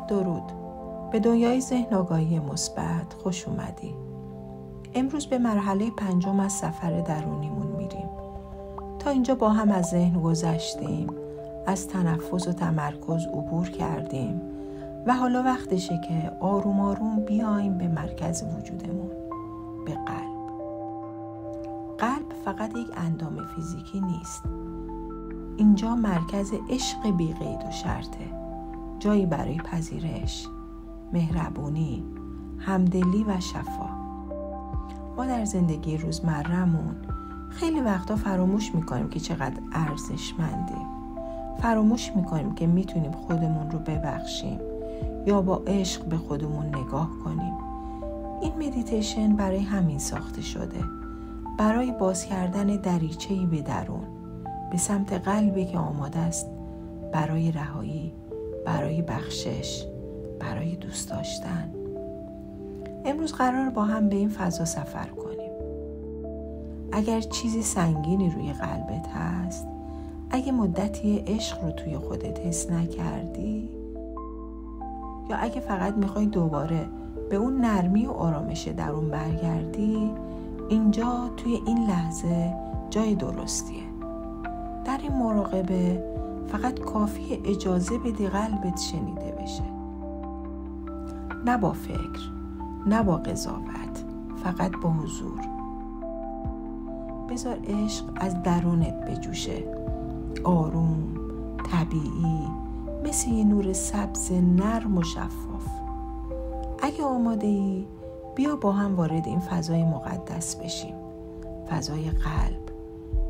درود. به دنیای ذهن آگاهی مثبت خوش اومدی. امروز به مرحله 5 از سفر درونیمون میریم. تا اینجا با هم از ذهن گذشتیم، از تنفس و تمرکز عبور کردیم و حالا وقتشه که آروم آروم بیایم به مرکز وجودمون، به قلب. قلب فقط یک اندام فیزیکی نیست. اینجا مرکز عشق بی قید و شرطه، جایی برای پذیرش، مهربونی، همدلی و شفا. ما در زندگی روزمره‌مون خیلی وقتا فراموش میکنیم که چقدر ارزشمندیم. فراموش میکنیم که میتونیم خودمون رو ببخشیم یا با عشق به خودمون نگاه کنیم. این مدیتیشن برای همین ساخته شده، برای باز کردن دریچه‌ای به درون، به سمت قلبی که آماده است برای رهایی، برای بخشش، برای دوست داشتن. امروز قرار با هم به این فضا سفر کنیم. اگر چیزی سنگینی روی قلبت هست، اگه مدتی عشق رو توی خودت حس نکردی، یا اگه فقط میخوای دوباره به اون نرمی و آرامش درون برگردی، اینجا توی این لحظه جای درستیه. در این مراقبه فقط کافیه اجازه بدی قلبت شنیده بشه. نه با فکر، نه با قضاوت، فقط با حضور. بذار عشق از درونت بجوشه، آروم، طبیعی، مثل یه نور سبز نرم و شفاف. اگه آماده ای، بیا با هم وارد این فضای مقدس بشیم. فضای قلب،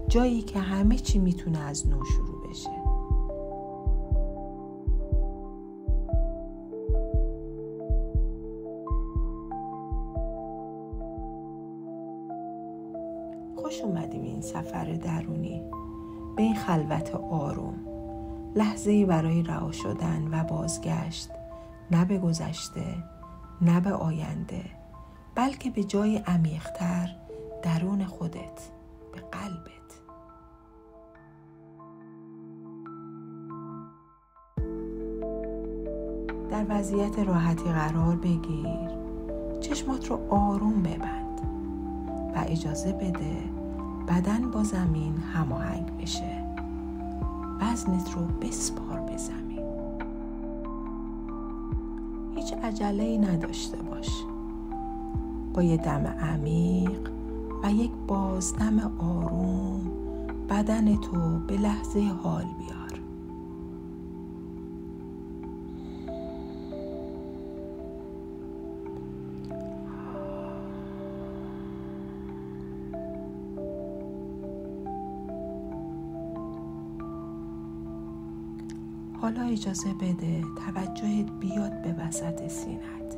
جایی که همه چی میتونه از نو شروع بشه. خوش اومدیم این سفر درونی، به این خلوت آروم، لحظه‌ای برای رها شدن و بازگشت، نه به گذشته، نه به آینده، بلکه به جای عمیق‌تر درون خودت، به قلبت. در وضعیت راحتی قرار بگیر، چشمات رو آروم ببند و اجازه بده بدن با زمین هماهنگ بشه. وزنت رو بسپار به زمین. هیچ عجله‌ای نداشته باش. با یه دم عمیق و یک بازدم آروم بدن تو به لحظه حال بیار. حالا اجازه بده توجهت بیاد به وسط سینت،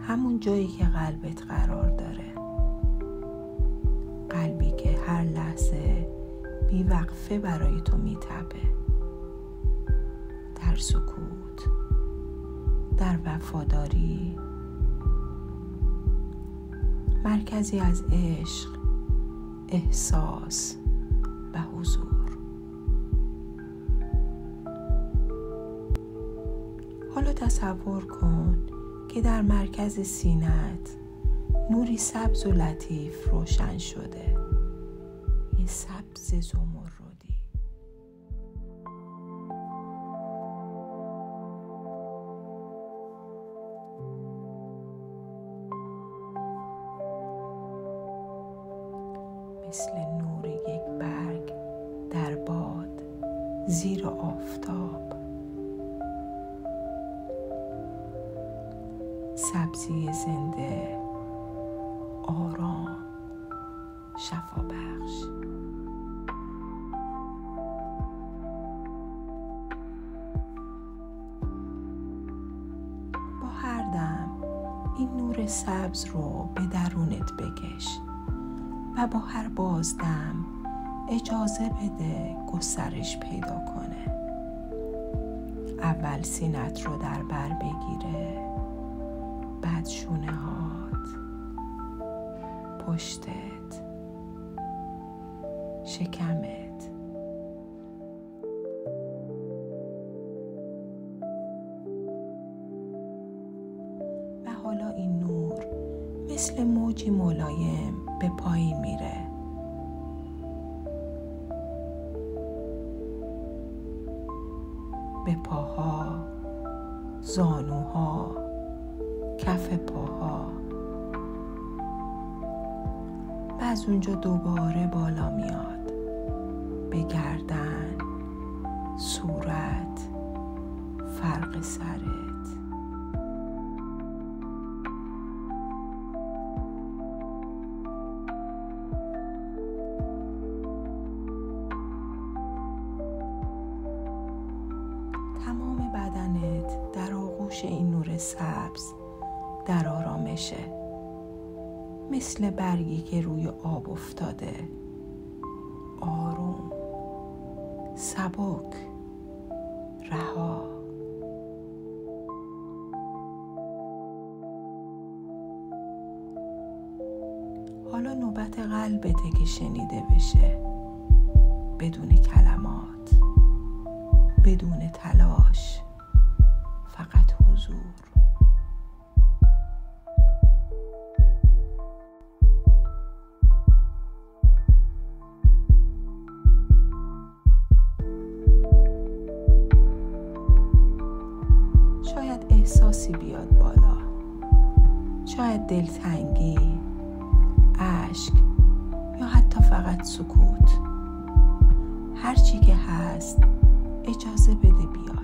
همون جایی که قلبت قرار داره. قلبی که هر لحظه بی وقفه برای تو میتپه، در سکوت، در وفاداری، مرکزی از عشق، احساس و حضور. حالا تصور کن که در مرکز سینه‌ات نوری سبز و لطیف روشن شده، یه سبز زمردی. مثل نور یک برگ در باد زیر آفتاب. سبزی زنده، آرام، شفا بخش. با هر دم این نور سبز رو به درونت بکش و با هر بازدم اجازه بده گسترش پیدا کنه. اول سینت رو در بر بگیره، بعد شونه هات، پشتت، شکمت. مثل موجی ملایم به پایین میره. به پاها، زانوها، کف پاها و از اونجا دوباره بالا میاد به گردن، صورت، فرق سرت. تمام بدنت در آغوش این نور سبز در آرامشه، مثل برگی که روی آب افتاده، آروم، سبک، رها. حالا نوبت قلبته که شنیده بشه، بدون کلمات، بدون تلاش، فقط حضور. شاید احساسی بیاد بالا، شاید دلتنگی، اشک یا حتی فقط سکوت. هر چی که هست اجازه بده بیاد.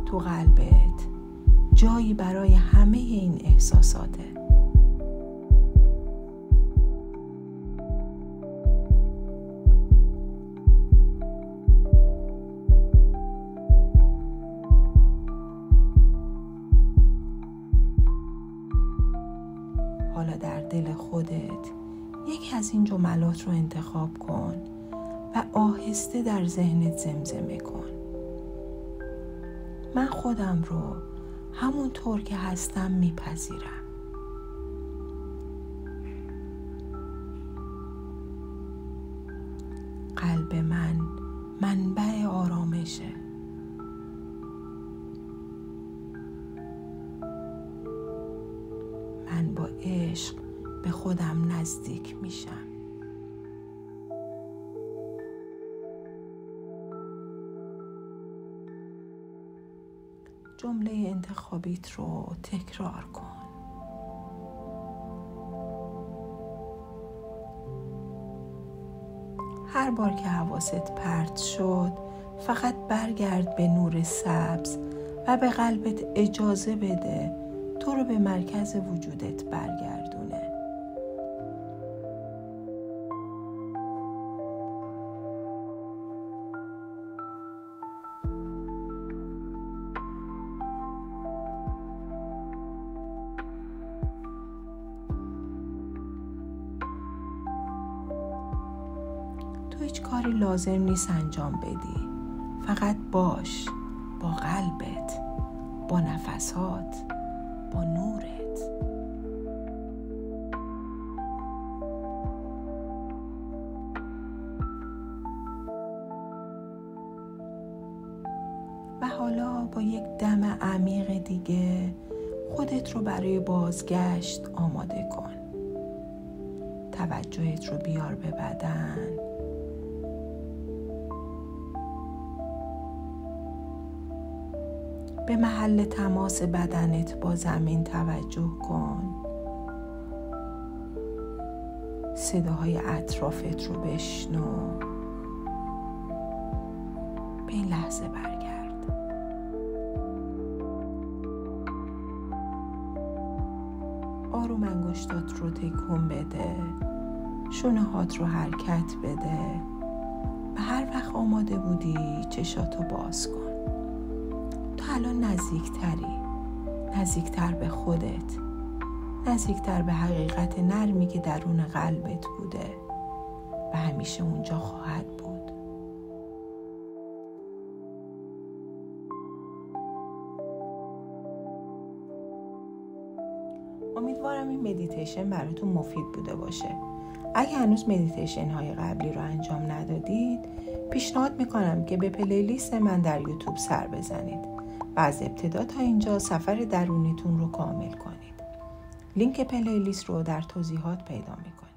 تو قلبت جایی برای همه این احساساته. حالا در دل خودت یکی از این جملات رو انتخاب کن و آهسته در ذهنت زمزمه کن. من خودم رو همون طور که هستم میپذیرم. قلب من منبع آرامشه. من با عشق به خودم نزدیک میشم. جمله انتخابیت رو تکرار کن. هر بار که حواست پرت شد، فقط برگرد به نور سبز و به قلبت اجازه بده تو رو به مرکز وجودت برگردونه. تو هیچ کاری لازم نیست انجام بدی. فقط باش با قلبت، با نفسات، با نورت. و حالا با یک دم عمیق دیگه خودت رو برای بازگشت آماده کن. توجهت رو بیار به بدن. به محل تماس بدنت با زمین توجه کن. صداهای اطرافت رو بشنو. به این لحظه برگرد. آروم انگشتات رو تکون بده. شونه‌هات رو حرکت بده. و هر وقت آماده بودی چشاتو باز کن. تو الان نزدیکتر به خودت، نزدیکتر به حقیقت نرمی که درون قلبت بوده و همیشه اونجا خواهد بود. امیدوارم این مدیتیشن براتون مفید بوده باشه. اگه هنوز مدیتیشن های قبلی رو انجام ندادید، پیشنهاد میکنم که به پلیلیست من در یوتیوب سر بزنید و از ابتدا تا اینجا سفر درونیتون رو کامل کنید. لینک پلیلیست رو در توضیحات پیدا میکنید.